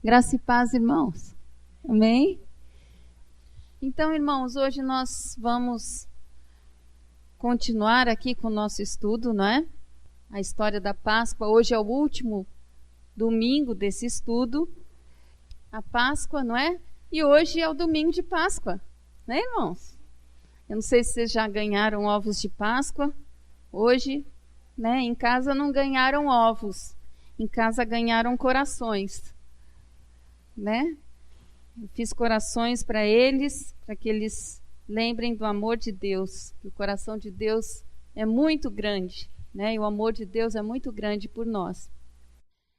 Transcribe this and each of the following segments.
Graça e paz, irmãos. Amém? Então, irmãos, hoje nós vamos continuar aqui com o nosso estudo, não é? A história da Páscoa. Hoje é o último domingo desse estudo. A Páscoa, não é? E hoje é o domingo de Páscoa, né, irmãos? Eu não sei se vocês já ganharam ovos de Páscoa. Hoje, né, em casa não ganharam ovos. Em casa ganharam corações. Né? Eu fiz corações para eles, para que eles lembrem do amor de Deus. O coração de Deus é muito grande, né? E o amor de Deus é muito grande por nós.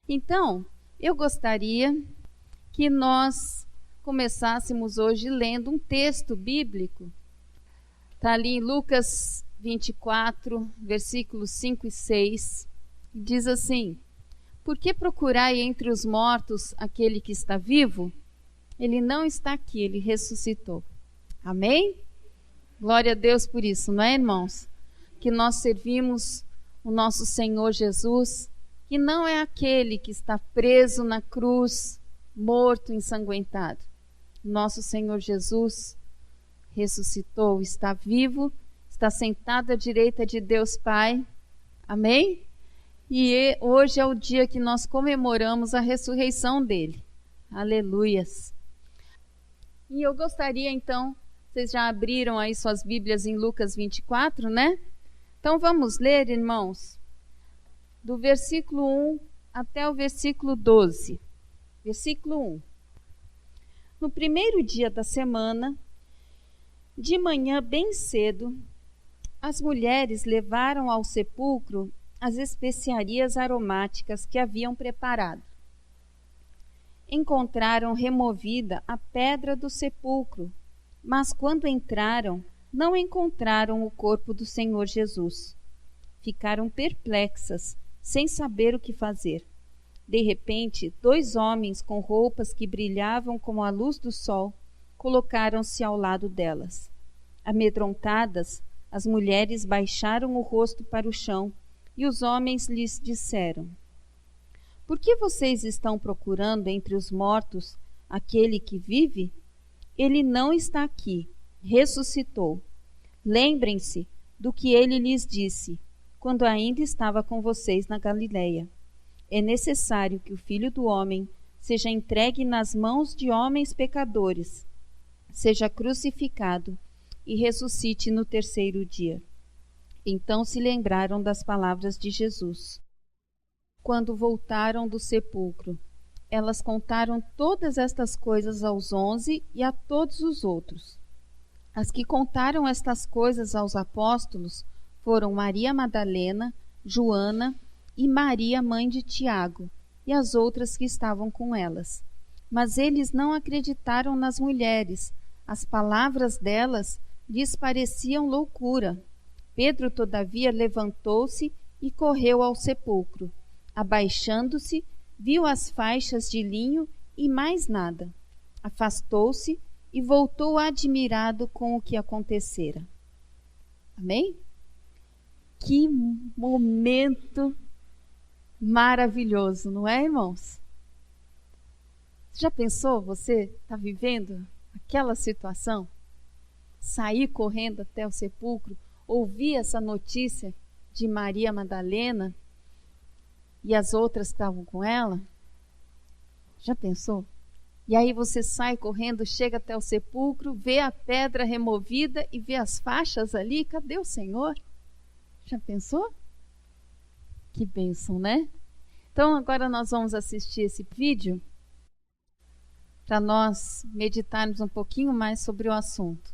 Então, eu gostaria que nós começássemos hoje lendo um texto bíblico. Está ali em Lucas 24, versículos 5 e 6. Diz assim: por que procurai entre os mortos aquele que está vivo? Ele não está aqui, ele ressuscitou. Amém? Glória a Deus por isso, não é, irmãos? Que nós servimos o nosso Senhor Jesus, que não é aquele que está preso na cruz, morto, ensanguentado. Nosso Senhor Jesus ressuscitou, está vivo, está sentado à direita de Deus Pai. Amém? E hoje é o dia que nós comemoramos a ressurreição dele. Aleluias. E eu gostaria então, vocês já abriram aí suas Bíblias em Lucas 24, né? Então vamos ler, irmãos, do versículo 1 até o versículo 12. Versículo 1. No primeiro dia da semana, de manhã bem cedo, as mulheres levaram ao sepulcro as especiarias aromáticas que haviam preparado. Encontraram removida a pedra do sepulcro, mas quando entraram, não encontraram o corpo do Senhor Jesus. Ficaram perplexas, sem saber o que fazer. De repente, 2 homens com roupas que brilhavam como a luz do sol colocaram-se ao lado delas. Amedrontadas, as mulheres baixaram o rosto para o chão, e os homens lhes disseram: por que vocês estão procurando entre os mortos aquele que vive? Ele não está aqui, ressuscitou. Lembrem-se do que ele lhes disse, quando ainda estava com vocês na Galileia. É necessário que o Filho do Homem seja entregue nas mãos de homens pecadores, seja crucificado e ressuscite no terceiro dia. Então se lembraram das palavras de Jesus. Quando voltaram do sepulcro, elas contaram todas estas coisas aos 11 e a todos os outros. As que contaram estas coisas aos apóstolos foram Maria Madalena, Joana e Maria, mãe de Tiago, e as outras que estavam com elas. Mas eles não acreditaram nas mulheres. As palavras delas lhes pareciam loucura. Pedro, todavia, levantou-se e correu ao sepulcro. Abaixando-se, viu as faixas de linho e mais nada. Afastou-se e voltou admirado com o que acontecera. Amém? Que momento maravilhoso, não é, irmãos? Já pensou, você está vivendo aquela situação? Sair correndo até o sepulcro, ouvir essa notícia de Maria Madalena e as outras estavam com ela? Já pensou? E aí você sai correndo, chega até o sepulcro, vê a pedra removida e vê as faixas ali. Cadê o Senhor? Já pensou? Que bênção, né? Então agora nós vamos assistir esse vídeo para nós meditarmos um pouquinho mais sobre o assunto.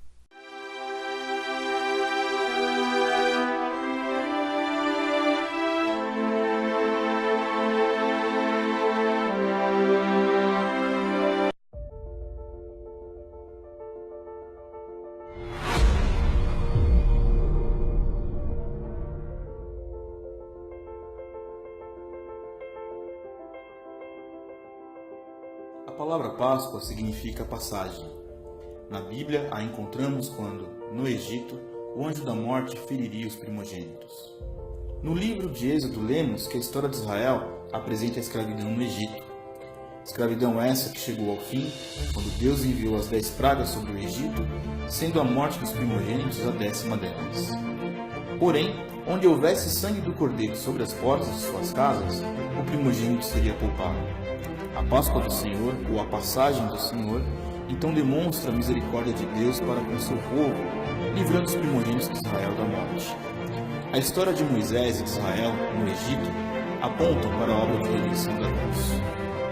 A palavra Páscoa significa passagem. Na Bíblia a encontramos quando, no Egito, o anjo da morte feriria os primogênitos. No livro de Êxodo lemos que a história de Israel apresenta a escravidão no Egito. Escravidão essa que chegou ao fim, quando Deus enviou as 10 pragas sobre o Egito, sendo a morte dos primogênitos a 10ª delas. Porém, onde houvesse sangue do cordeiro sobre as portas de suas casas, o primogênito seria poupado. A Páscoa do Senhor, ou a passagem do Senhor, então demonstra a misericórdia de Deus para com seu povo, livrando os primogênitos de Israel da morte. A história de Moisés e de Israel no Egito apontam para a obra de redenção da cruz.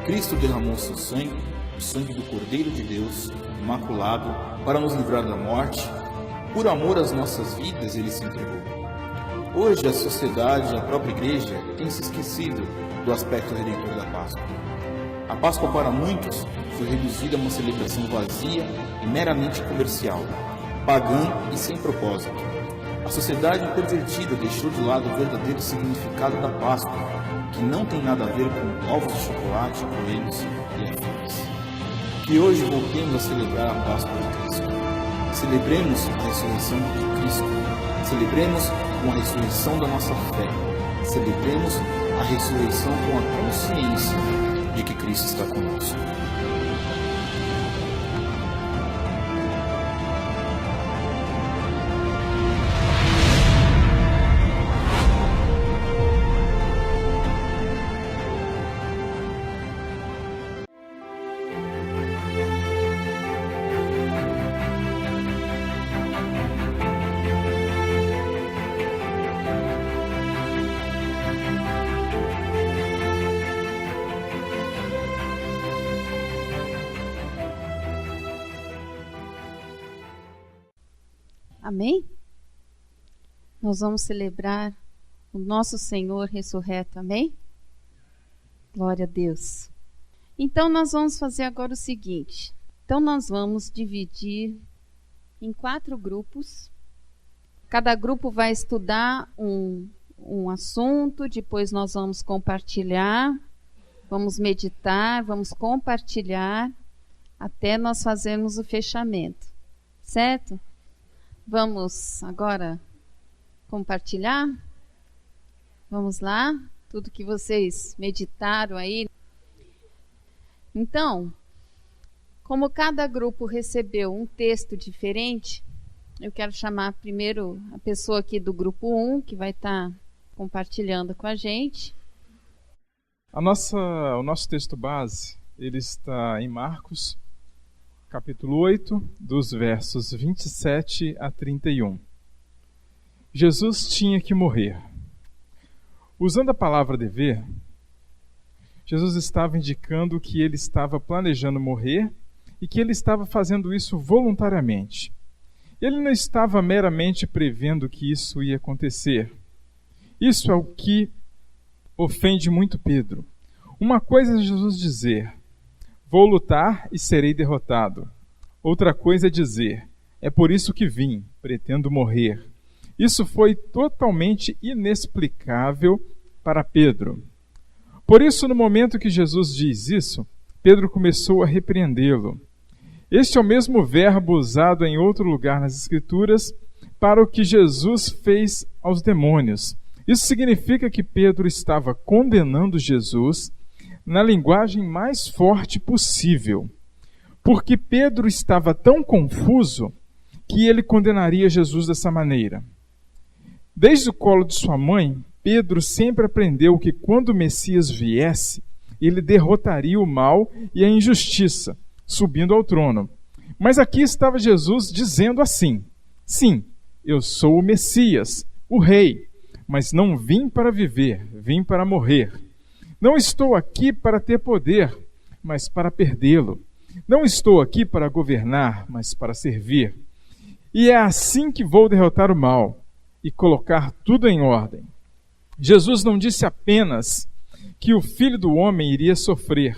Cristo derramou seu sangue, o sangue do Cordeiro de Deus, imaculado, para nos livrar da morte. Por amor às nossas vidas, ele se entregou. Hoje, a sociedade e a própria igreja têm se esquecido do aspecto redentor da Páscoa. A Páscoa, para muitos, foi reduzida a uma celebração vazia e meramente comercial, pagã e sem propósito. A sociedade pervertida deixou de lado o verdadeiro significado da Páscoa, que não tem nada a ver com ovos de chocolate, coelhos e afins. Que hoje voltemos a celebrar a Páscoa de Cristo. Celebremos a ressurreição de Cristo. Celebremos com a ressurreição da nossa fé. Celebremos a ressurreição com a consciência de que Cristo está conosco. Amém? Nós vamos celebrar o nosso Senhor ressurreto, amém? Glória a Deus. Então, nós vamos fazer agora o seguinte. Então, nós vamos dividir em 4 grupos. Cada grupo vai estudar um assunto, depois nós vamos compartilhar, vamos meditar, vamos compartilhar, até nós fazermos o fechamento, certo? Vamos agora compartilhar? Vamos lá? Tudo que vocês meditaram aí. Então, como cada grupo recebeu um texto diferente, eu quero chamar primeiro a pessoa aqui do grupo 1, que vai estar compartilhando com a gente. O nosso texto base, ele está em Marcos, capítulo 8, dos versos 27 a 31. Jesus tinha que morrer. Usando a palavra dever, Jesus estava indicando que ele estava planejando morrer e que ele estava fazendo isso voluntariamente. Ele não estava meramente prevendo que isso ia acontecer. Isso é o que ofende muito Pedro. Uma coisa é Jesus dizer: vou lutar e serei derrotado. Outra coisa é dizer: é por isso que vim, pretendo morrer. Isso foi totalmente inexplicável para Pedro. Por isso, no momento que Jesus diz isso, Pedro começou a repreendê-lo. Este é o mesmo verbo usado em outro lugar nas Escrituras para o que Jesus fez aos demônios. Isso significa que Pedro estava condenando Jesus na linguagem mais forte possível, porque Pedro estava tão confuso que ele condenaria Jesus dessa maneira. Desde o colo de sua mãe, Pedro sempre aprendeu que quando o Messias viesse, ele derrotaria o mal e a injustiça, subindo ao trono. Mas aqui estava Jesus dizendo assim: sim, eu sou o Messias, o Rei, mas não vim para viver, vim para morrer. Não estou aqui para ter poder, mas para perdê-lo. Não estou aqui para governar, mas para servir. E é assim que vou derrotar o mal e colocar tudo em ordem. Jesus não disse apenas que o Filho do Homem iria sofrer.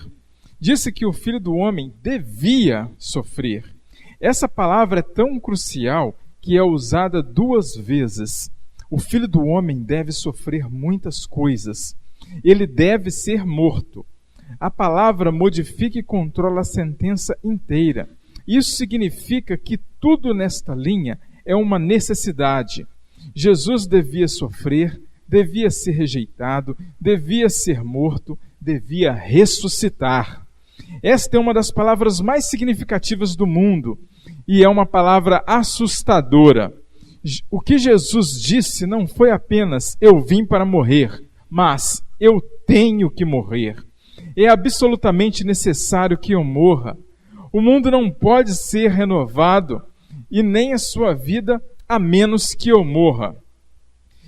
Disse que o Filho do Homem devia sofrer. Essa palavra é tão crucial que é usada 2 vezes. O Filho do Homem deve sofrer muitas coisas. Ele deve ser morto. A palavra modifica e controla a sentença inteira. Isso significa que tudo nesta linha é uma necessidade. Jesus devia sofrer, devia ser rejeitado, devia ser morto, devia ressuscitar. Esta é uma das palavras mais significativas do mundo e é uma palavra assustadora. O que Jesus disse não foi apenas eu vim para morrer, mas eu tenho que morrer. É absolutamente necessário que eu morra. O mundo não pode ser renovado e nem a sua vida a menos que eu morra.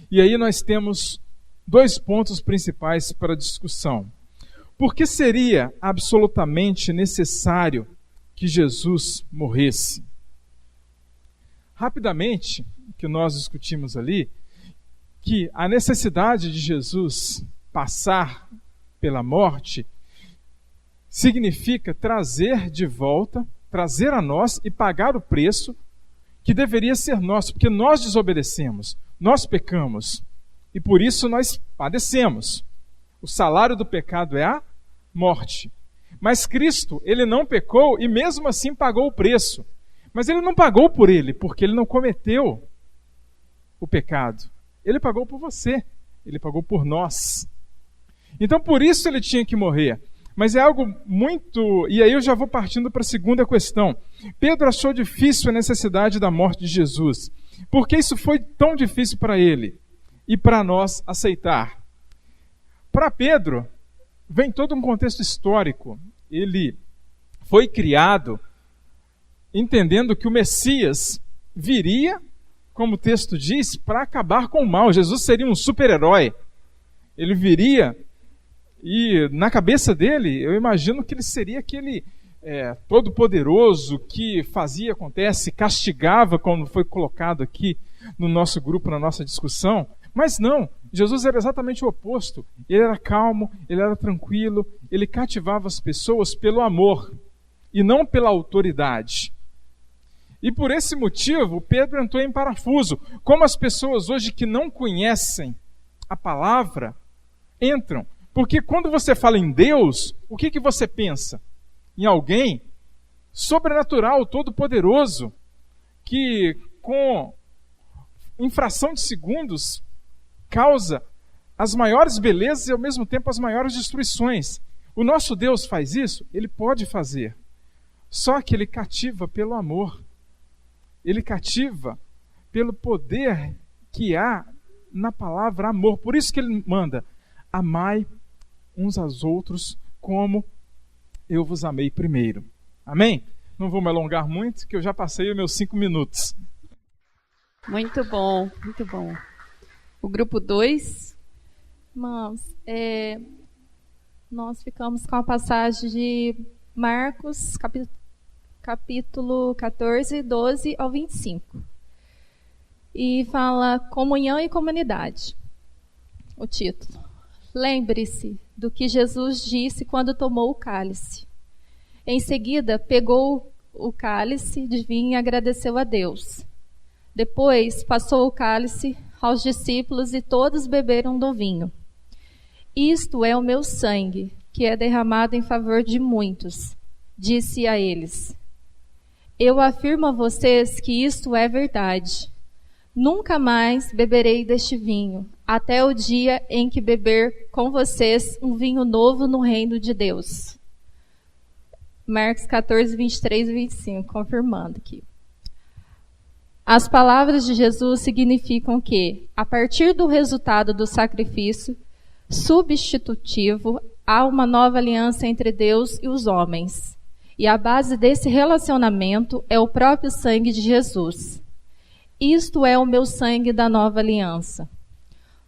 E aí nós temos 2 pontos principais para a discussão. Por que seria absolutamente necessário que Jesus morresse? Rapidamente, o que nós discutimos ali, que a necessidade de Jesus passar pela morte significa trazer de volta, trazer a nós e pagar o preço que deveria ser nosso, porque nós desobedecemos, nós pecamos e por isso nós padecemos. O salário do pecado é a morte. Mas Cristo, ele não pecou e mesmo assim pagou o preço. Mas ele não pagou por ele, porque ele não cometeu o pecado. Ele pagou por você, ele pagou por nós. Então por isso ele tinha que morrer. Mas é algo muito... E aí eu já vou partindo para a segunda questão. Pedro achou difícil a necessidade da morte de Jesus. Por que isso foi tão difícil para ele e para nós aceitar? Para Pedro, vem todo um contexto histórico. Ele foi criado entendendo que o Messias viria, como o texto diz, para acabar com o mal. Jesus seria um super-herói. Ele viria... E na cabeça dele, eu imagino que ele seria aquele todo-poderoso que fazia, acontece, castigava, como foi colocado aqui no nosso grupo, na nossa discussão. Mas não, Jesus era exatamente o oposto. Ele era calmo, ele era tranquilo, ele cativava as pessoas pelo amor e não pela autoridade. E por esse motivo, Pedro entrou em parafuso. Como as pessoas hoje que não conhecem a palavra, entram. Porque quando você fala em Deus, o que você pensa? Em alguém sobrenatural, todo-poderoso, que com infração de segundos causa as maiores belezas e ao mesmo tempo as maiores destruições. O nosso Deus faz isso? Ele pode fazer. Só que ele cativa pelo amor. Ele cativa pelo poder que há na palavra amor. Por isso que ele manda: amai uns aos outros como eu vos amei primeiro. Amém? Não vou me alongar muito, que eu já passei os meus 5 minutos. Muito bom, muito bom. O grupo 2. Irmãos, nós ficamos com a passagem de Marcos, capítulo 14, 12 ao 25. E fala comunhão e comunidade. O título. Lembre-se do que Jesus disse quando tomou o cálice. Em seguida, pegou o cálice de vinho e agradeceu a Deus. Depois, passou o cálice aos discípulos e todos beberam do vinho. Isto é o meu sangue, que é derramado em favor de muitos, disse a eles. Eu afirmo a vocês que isto é verdade. Nunca mais beberei deste vinho, até o dia em que beber com vocês um vinho novo no reino de Deus. Marcos 14, 23 e 25, confirmando aqui. As palavras de Jesus significam que, a partir do resultado do sacrifício substitutivo, há uma nova aliança entre Deus e os homens. E a base desse relacionamento é o próprio sangue de Jesus. Isto é o meu sangue da nova aliança.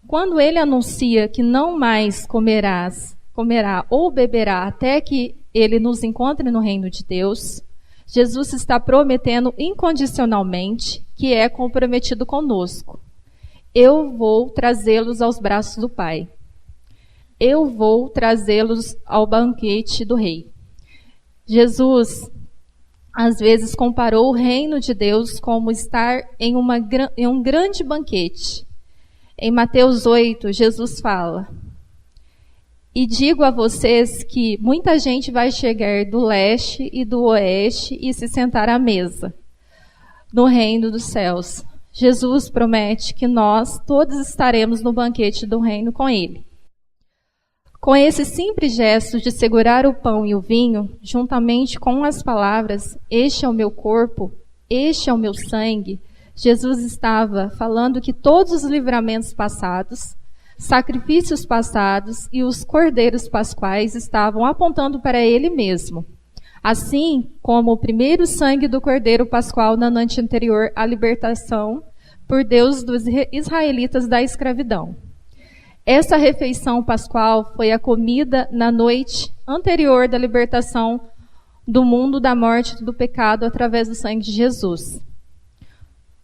Quando ele anuncia que não mais comerá ou beberá até que ele nos encontre no reino de Deus, Jesus está prometendo incondicionalmente que é comprometido conosco. Eu vou trazê-los aos braços do Pai. Eu vou trazê-los ao banquete do Rei. Jesus às vezes comparou o reino de Deus como estar em um grande banquete. Em Mateus 8, Jesus fala: e digo a vocês que muita gente vai chegar do leste e do oeste e se sentar à mesa no reino dos céus. Jesus promete que nós todos estaremos no banquete do reino com ele. Com esse simples gesto de segurar o pão e o vinho, juntamente com as palavras, este é o meu corpo, este é o meu sangue, Jesus estava falando que todos os livramentos passados, sacrifícios passados e os cordeiros pascuais estavam apontando para ele mesmo. Assim como o primeiro sangue do cordeiro pascual na noite anterior à libertação por Deus dos israelitas da escravidão. Essa refeição pascual foi a comida na noite anterior da libertação do mundo da morte e do pecado através do sangue de Jesus.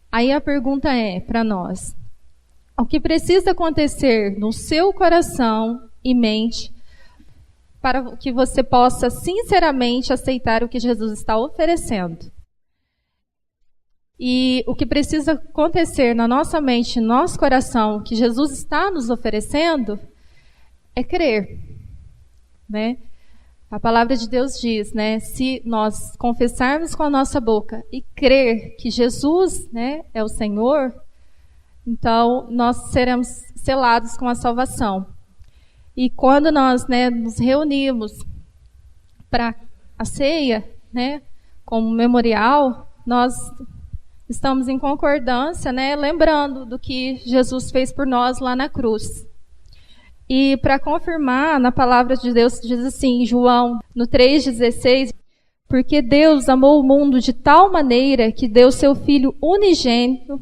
Aí a pergunta é para nós: o que precisa acontecer no seu coração e mente para que você possa sinceramente aceitar o que Jesus está oferecendo? E o que precisa acontecer na nossa mente, no nosso coração, que Jesus está nos oferecendo, é crer, né? A palavra de Deus diz, né? Se nós confessarmos com a nossa boca e crer que Jesus, né, é o Senhor, então nós seremos selados com a salvação. E quando nós, né, nos reunimos para a ceia, né, como memorial, nós estamos em concordância, né, lembrando do que Jesus fez por nós lá na cruz. E para confirmar, na palavra de Deus diz assim, em João, no 3,16, porque Deus amou o mundo de tal maneira que deu seu Filho unigênito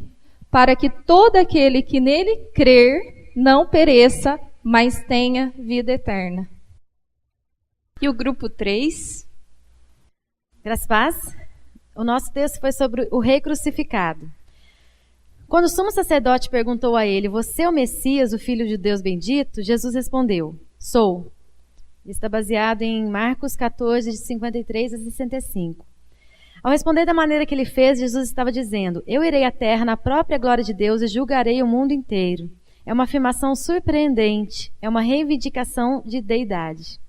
para que todo aquele que nele crer não pereça, mas tenha vida eterna. E o grupo 3? Graças a paz. O nosso texto foi sobre o rei crucificado. Quando o sumo sacerdote perguntou a ele, você é o Messias, o Filho de Deus bendito? Jesus respondeu, sou. Está baseado em Marcos 14, de 53 a 65. Ao responder da maneira que ele fez, Jesus estava dizendo, eu irei à terra na própria glória de Deus e julgarei o mundo inteiro. É uma afirmação surpreendente, é uma reivindicação de deidade.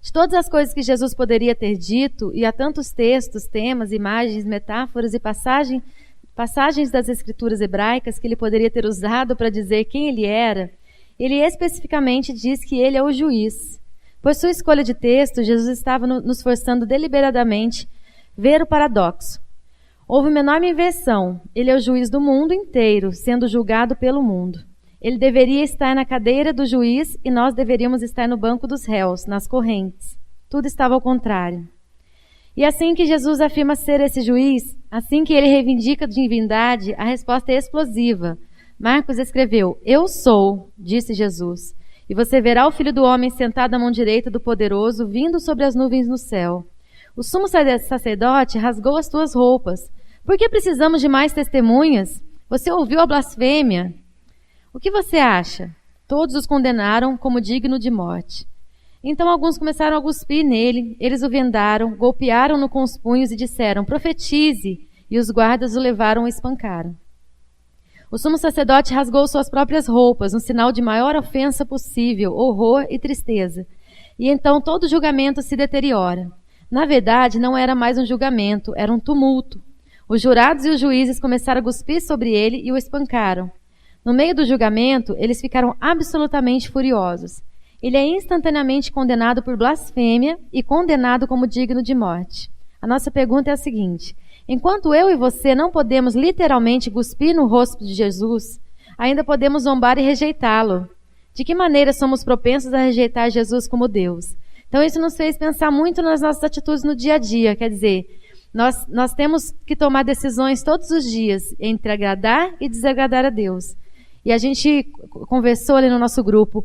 De todas as coisas que Jesus poderia ter dito, e há tantos textos, temas, imagens, metáforas e passagens das escrituras hebraicas que ele poderia ter usado para dizer quem ele era, ele especificamente diz que ele é o juiz. Por sua escolha de texto, Jesus estava nos forçando deliberadamente ver o paradoxo. Houve uma enorme inversão. Ele é o juiz do mundo inteiro, sendo julgado pelo mundo. Ele deveria estar na cadeira do juiz e nós deveríamos estar no banco dos réus, nas correntes. Tudo estava ao contrário. E assim que Jesus afirma ser esse juiz, assim que ele reivindica a divindade, a resposta é explosiva. Marcos escreveu, eu sou, disse Jesus, e você verá o Filho do Homem sentado à mão direita do Poderoso, vindo sobre as nuvens no céu. O sumo sacerdote rasgou as suas roupas. Por que precisamos de mais testemunhas? Você ouviu a blasfêmia? O que você acha? Todos os condenaram como digno de morte. Então alguns começaram a cuspir nele, eles o vendaram, golpearam-no com os punhos e disseram, profetize, e os guardas o levaram e espancaram. O sumo sacerdote rasgou suas próprias roupas, um sinal de maior ofensa possível, horror e tristeza. E então todo julgamento se deteriora. Na verdade, não era mais um julgamento, era um tumulto. Os jurados e os juízes começaram a cuspir sobre ele e o espancaram. No meio do julgamento, eles ficaram absolutamente furiosos. Ele é instantaneamente condenado por blasfêmia e condenado como digno de morte. A nossa pergunta é a seguinte, enquanto eu e você não podemos literalmente cuspir no rosto de Jesus, ainda podemos zombar e rejeitá-lo. De que maneira somos propensos a rejeitar Jesus como Deus? Então isso nos fez pensar muito nas nossas atitudes no dia a dia, quer dizer, nós temos que tomar decisões todos os dias entre agradar e desagradar a Deus. E a gente conversou ali no nosso grupo,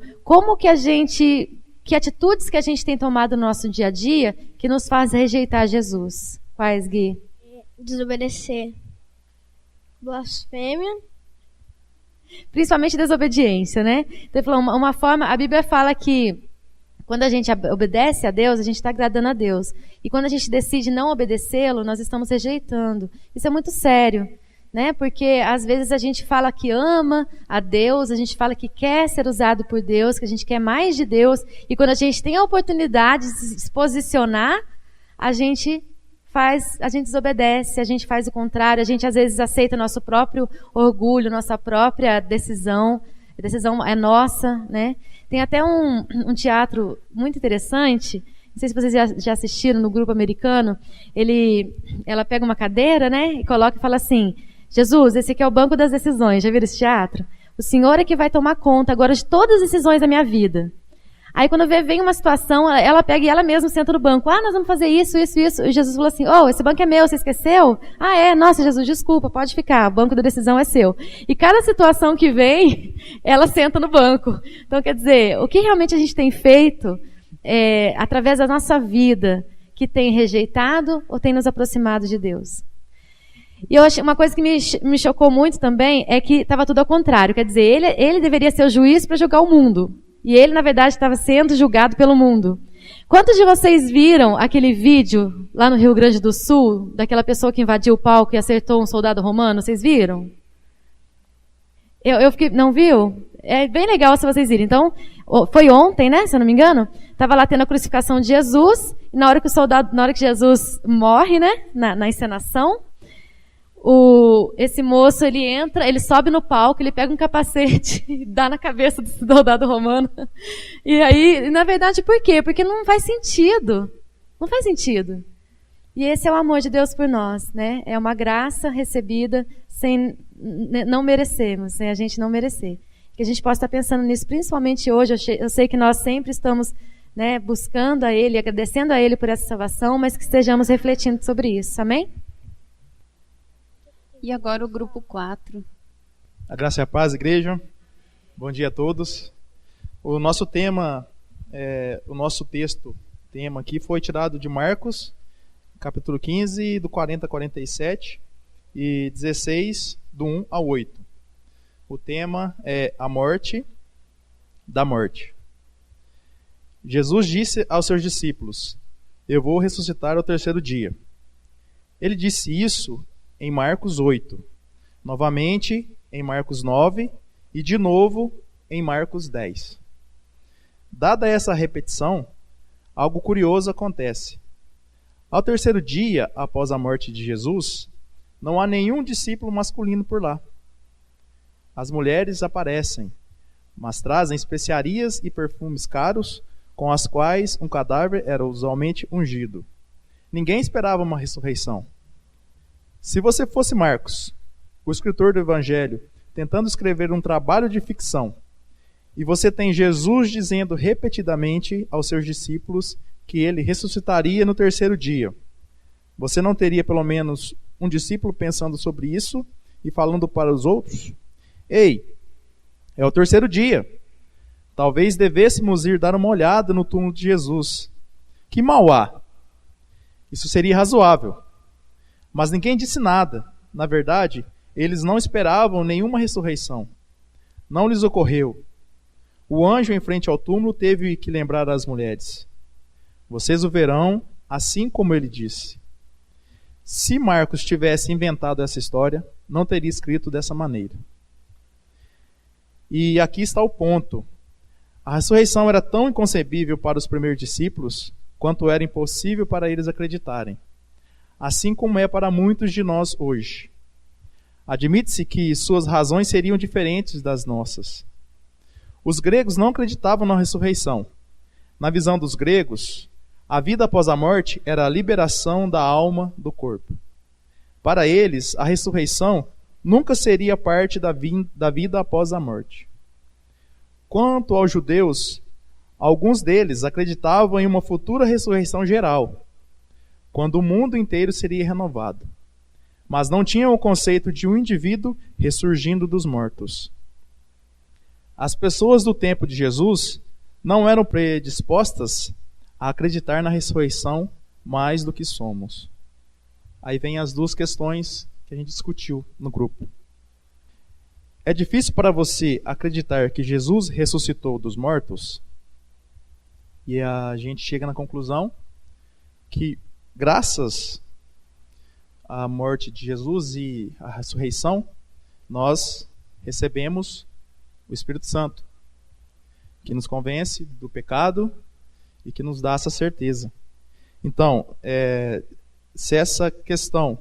que atitudes que a gente tem tomado no nosso dia a dia que nos faz rejeitar Jesus? Quais, Gui? Desobedecer. Blasfêmia. Principalmente desobediência, né? Então, ele falou, uma forma, a Bíblia fala que quando a gente obedece a Deus, a gente está agradando a Deus. E quando a gente decide não obedecê-lo, nós estamos rejeitando. Isso é muito sério, né? Porque às vezes a gente fala que ama a Deus, a gente fala que quer ser usado por Deus, que a gente quer mais de Deus. E quando a gente tem a oportunidade de se posicionar, a gente desobedece, a gente faz o contrário, a gente às vezes aceita nosso próprio orgulho, nossa própria decisão. A decisão é nossa, né? Tem até um teatro muito interessante, não sei se vocês já assistiram no grupo americano, ela pega uma cadeira, né, e coloca e fala assim, Jesus, esse aqui é o banco das decisões, já viram esse teatro? O Senhor é que vai tomar conta agora de todas as decisões da minha vida. Aí quando vem uma situação, ela pega e ela mesma senta no banco. Nós vamos fazer isso. E Jesus falou assim, esse banco é meu, você esqueceu? Nossa, Jesus, desculpa, pode ficar, o banco da decisão é seu. E cada situação que vem, ela senta no banco. Então, quer dizer, o que realmente a gente tem feito, através da nossa vida, que tem rejeitado ou tem nos aproximado de Deus? E eu achei uma coisa que me chocou muito também, é que estava tudo ao contrário. Quer dizer, ele deveria ser o juiz para julgar o mundo. E ele, na verdade, estava sendo julgado pelo mundo. Quantos de vocês viram aquele vídeo lá no Rio Grande do Sul, daquela pessoa que invadiu o palco e acertou um soldado romano? Vocês viram? Eu fiquei, não viu? É bem legal se vocês virem. Então, foi ontem, né, se eu não me engano, estava lá tendo a crucificação de Jesus, e na hora que Jesus morre, né, na encenação, esse moço, ele entra, ele sobe no palco, ele pega um capacete e dá na cabeça do soldado romano. E aí, na verdade, por quê? Porque não faz sentido. Não faz sentido. E esse é o amor de Deus por nós, né? É uma graça recebida sem não merecermos, sem a gente não merecer. Que a gente possa estar pensando nisso, principalmente hoje. Eu sei que nós sempre estamos, né, buscando a Ele, agradecendo a Ele por essa salvação, mas que estejamos refletindo sobre isso. Amém? E agora o grupo 4. A graça e a paz, igreja. Bom dia a todos. O nosso tema, o nosso tema aqui foi tirado de Marcos, capítulo 15, do 40 a 47, e 16, do 1 ao 8. O tema é a morte da morte. Jesus disse aos seus discípulos, eu vou ressuscitar ao terceiro dia. Ele disse isso em Marcos 8, novamente em Marcos 9 e de novo em Marcos 10. Dada essa repetição, algo curioso acontece. Ao terceiro dia, após a morte de Jesus, não há nenhum discípulo masculino por lá. As mulheres aparecem, mas trazem especiarias e perfumes caros, com as quais um cadáver era usualmente ungido. Ninguém esperava uma ressurreição. Se você fosse Marcos, o escritor do Evangelho, tentando escrever um trabalho de ficção, e você tem Jesus dizendo repetidamente aos seus discípulos que ele ressuscitaria no terceiro dia, você não teria pelo menos um discípulo pensando sobre isso e falando para os outros? Ei, é o terceiro dia. Talvez devêssemos ir dar uma olhada no túmulo de Jesus. Que mal há? Isso seria razoável. Mas ninguém disse nada. Na verdade, eles não esperavam nenhuma ressurreição. Não lhes ocorreu. O anjo em frente ao túmulo teve que lembrar às mulheres. Vocês o verão assim como ele disse. Se Marcos tivesse inventado essa história, não teria escrito dessa maneira. E aqui está o ponto. A ressurreição era tão inconcebível para os primeiros discípulos, quanto era impossível para eles acreditarem. Assim como é para muitos de nós hoje. Admite-se que suas razões seriam diferentes das nossas. Os gregos não acreditavam na ressurreição. Na visão dos gregos, a vida após a morte era a liberação da alma do corpo. Para eles, a ressurreição nunca seria parte da vida após a morte. Quanto aos judeus, alguns deles acreditavam em uma futura ressurreição geral, quando o mundo inteiro seria renovado. Mas não tinham o conceito de um indivíduo ressurgindo dos mortos. As pessoas do tempo de Jesus não eram predispostas a acreditar na ressurreição mais do que somos. Aí vem as duas questões que a gente discutiu no grupo. É difícil para você acreditar que Jesus ressuscitou dos mortos? E a gente chega na conclusão que, graças à morte de Jesus e à ressurreição, nós recebemos o Espírito Santo, que nos convence do pecado e que nos dá essa certeza. Então, se essa questão,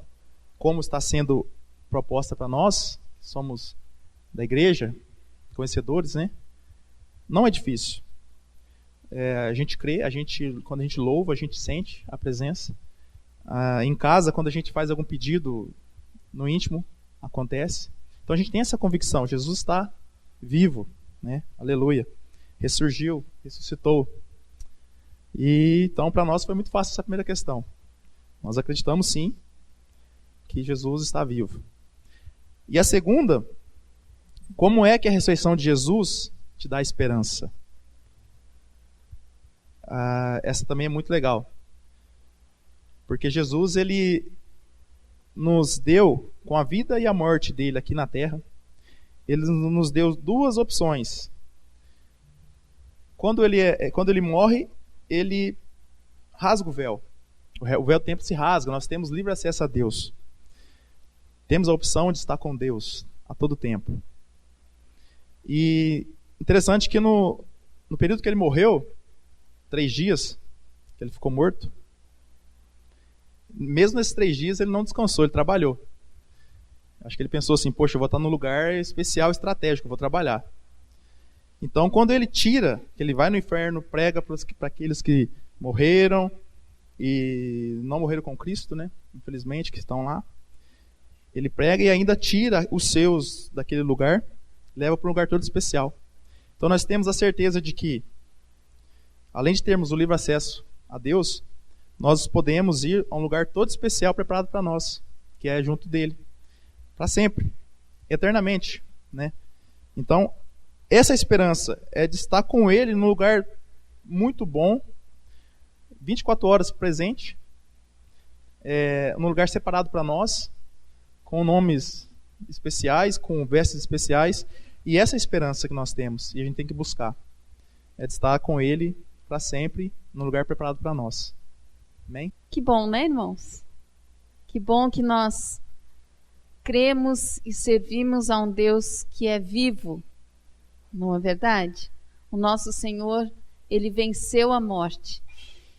como está sendo proposta para nós, somos da igreja, conhecedores, né? Não é difícil. A gente crê, quando a gente louva, a gente sente a presença. Em casa, quando a gente faz algum pedido no íntimo, acontece. Então a gente tem essa convicção, Jesus está vivo, né? Aleluia. Ressurgiu, ressuscitou. E então para nós foi muito fácil essa primeira questão. Nós acreditamos sim que Jesus está vivo. E a segunda, como é que a ressurreição de Jesus te dá esperança? Essa também é muito legal. Porque Jesus, ele nos deu, com a vida e a morte dele aqui na terra, ele nos deu duas opções. Quando ele morre, ele rasga o véu. O véu do templo se rasga, nós temos livre acesso a Deus. Temos a opção de estar com Deus a todo tempo. E interessante que no período que ele morreu, 3 dias, que ele ficou morto, mesmo nesses 3 dias ele não descansou, ele trabalhou. Acho que ele pensou assim, poxa, eu vou estar num lugar especial, estratégico, eu vou trabalhar. Então, quando ele tira, que ele vai no inferno, prega para aqueles que morreram e não morreram com Cristo, né? Infelizmente, que estão lá. Ele prega e ainda tira os seus daquele lugar, leva para um lugar todo especial. Então, nós temos a certeza de que, além de termos o livre acesso a Deus, nós podemos ir a um lugar todo especial preparado para nós, que é junto dele, para sempre, eternamente, né? Então, essa esperança é de estar com ele num lugar muito bom, 24 horas presente, num lugar separado para nós, com nomes especiais, com vestes especiais, e essa esperança que nós temos, e a gente tem que buscar, é de estar com ele para sempre, num lugar preparado para nós. Amém? Que bom, né, irmãos? Que bom que nós cremos e servimos a um Deus que é vivo, não é verdade? O nosso Senhor, ele venceu a morte.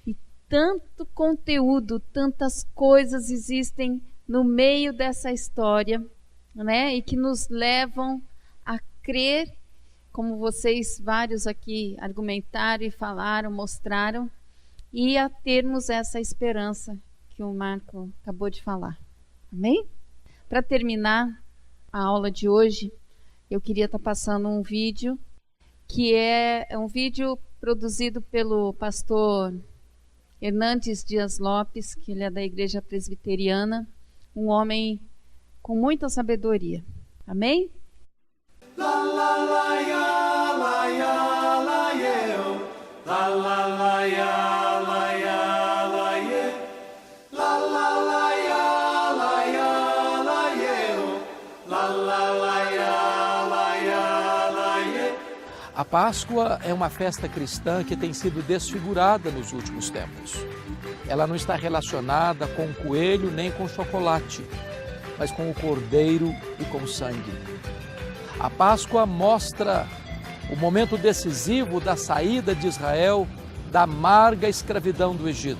E tanto conteúdo, tantas coisas existem no meio dessa história, né? E que nos levam a crer, como vocês vários aqui argumentaram e falaram, mostraram, e a termos essa esperança que o Marco acabou de falar. Amém? Para terminar a aula de hoje, eu queria estar passando um vídeo, que é um vídeo produzido pelo pastor Hernandes Dias Lopes, que ele é da Igreja Presbiteriana, um homem com muita sabedoria. Amém? La la la ya la ya la eu la la la ya la ya la ye la la la ya la ya la eu la la la ya la ya la ye. A Páscoa é uma festa cristã que tem sido desfigurada nos últimos tempos. Ela não está relacionada com o coelho nem com o chocolate, mas com o cordeiro e com o sangue. A Páscoa mostra o momento decisivo da saída de Israel da amarga escravidão do Egito.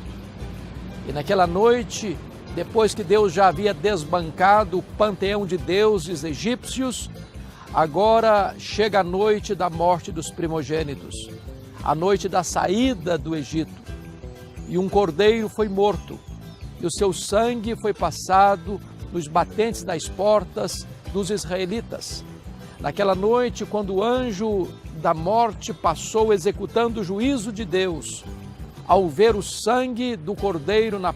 E naquela noite, depois que Deus já havia desbancado o panteão de deuses egípcios, agora chega a noite da morte dos primogênitos, a noite da saída do Egito. E um cordeiro foi morto, e o seu sangue foi passado nos batentes das portas dos israelitas. Naquela noite, quando o anjo da morte passou executando o juízo de Deus, ao ver o sangue do cordeiro na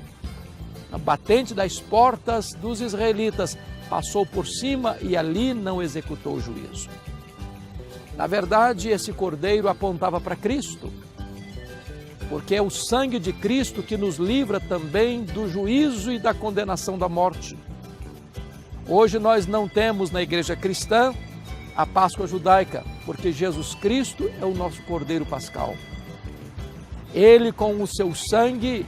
batente das portas dos israelitas, passou por cima e ali não executou o juízo. Na verdade, esse cordeiro apontava para Cristo, porque é o sangue de Cristo que nos livra também do juízo e da condenação da morte. Hoje nós não temos na igreja cristã a Páscoa judaica, porque Jesus Cristo é o nosso Cordeiro Pascal. Ele, com o seu sangue,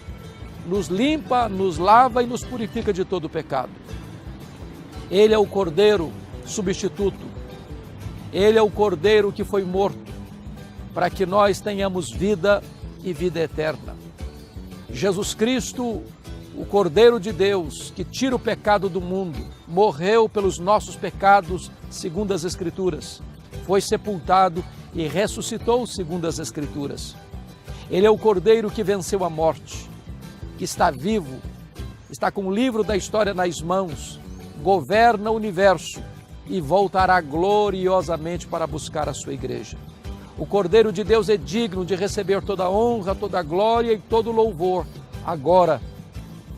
nos limpa, nos lava e nos purifica de todo o pecado. Ele é o Cordeiro substituto. Ele é o Cordeiro que foi morto, para que nós tenhamos vida e vida eterna. Jesus Cristo, o Cordeiro de Deus, que tira o pecado do mundo, morreu pelos nossos pecados, segundo as Escrituras. foi sepultado e ressuscitou segundo as Escrituras. Ele é o Cordeiro que venceu a morte, que está vivo, está com o livro da história nas mãos, governa o universo e voltará gloriosamente para buscar a sua igreja. O Cordeiro de Deus é digno de receber toda a honra, toda a glória e todo o louvor, agora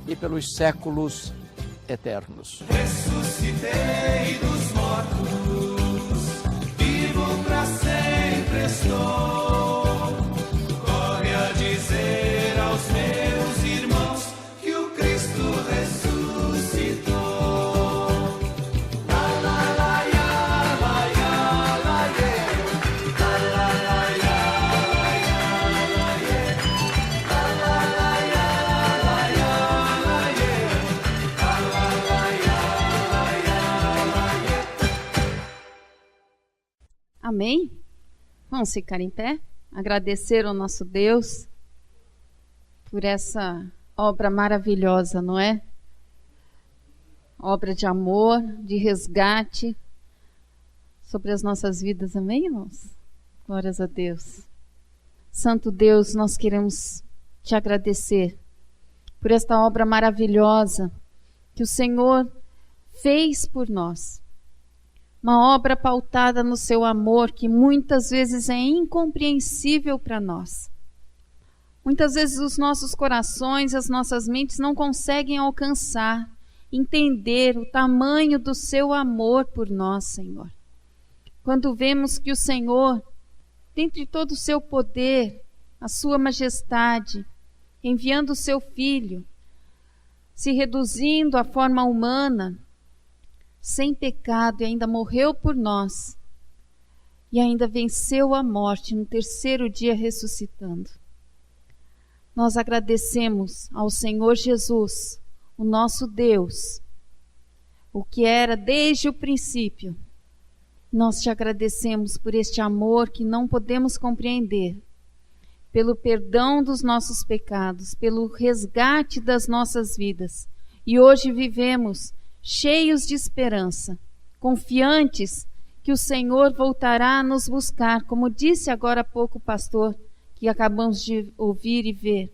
e pelos séculos eternos. Ressuscitei dos mortos, vivo para sempre estou. Corre a dizer aos meus irmãos que o Cristo ressuscitou. La la la ya, la ya, la ye. La la la ya, la ya, la ye. La la la ya, la ya, la ye. La la la ya, la ya, la ye. Amém? Vamos ficar em pé, agradecer ao nosso Deus por essa obra maravilhosa, não é? Obra de amor, de resgate sobre as nossas vidas, amém, irmãos? Glórias a Deus. Santo Deus, nós queremos te agradecer por esta obra maravilhosa que o Senhor fez por nós. Uma obra pautada no seu amor que muitas vezes é incompreensível para nós. Muitas vezes os nossos corações, as nossas mentes não conseguem alcançar, entender o tamanho do seu amor por nós, Senhor. Quando vemos que o Senhor, dentre todo o seu poder, a sua majestade, enviando o seu Filho, se reduzindo à forma humana, sem pecado, e ainda morreu por nós, e ainda venceu a morte no terceiro dia ressuscitando. Nós agradecemos ao Senhor Jesus, o nosso Deus, o que era desde o princípio. Nós te agradecemos por este amor que não podemos compreender, pelo perdão dos nossos pecados, pelo resgate das nossas vidas. E hoje vivemos cheios de esperança, confiantes que o Senhor voltará a nos buscar, como disse agora há pouco o pastor, que acabamos de ouvir e ver.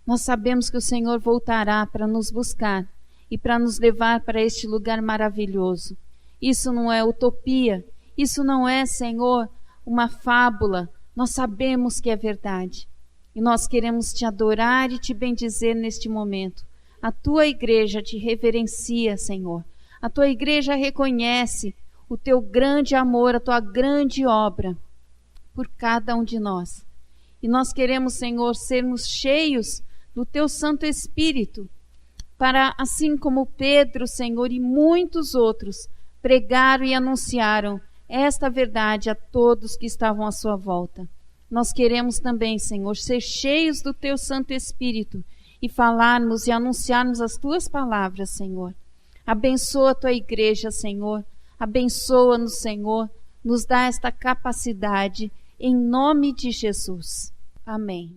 Nós sabemos que o Senhor voltará para nos buscar e para nos levar para este lugar maravilhoso. Isso não é utopia, isso não é, Senhor, uma fábula. Nós sabemos que é verdade. E nós queremos te adorar e te bendizer neste momento. A tua igreja te reverencia, Senhor. A tua igreja reconhece o teu grande amor, a tua grande obra por cada um de nós. E nós queremos, Senhor, sermos cheios do teu Santo Espírito, para, assim como Pedro, Senhor, e muitos outros, pregaram e anunciaram esta verdade a todos que estavam à sua volta. Nós queremos também, Senhor, ser cheios do teu Santo Espírito e falarmos e anunciarmos as tuas palavras, Senhor. Abençoa a tua igreja, Senhor. Abençoa-nos, Senhor. Nos dá esta capacidade, em nome de Jesus. Amém.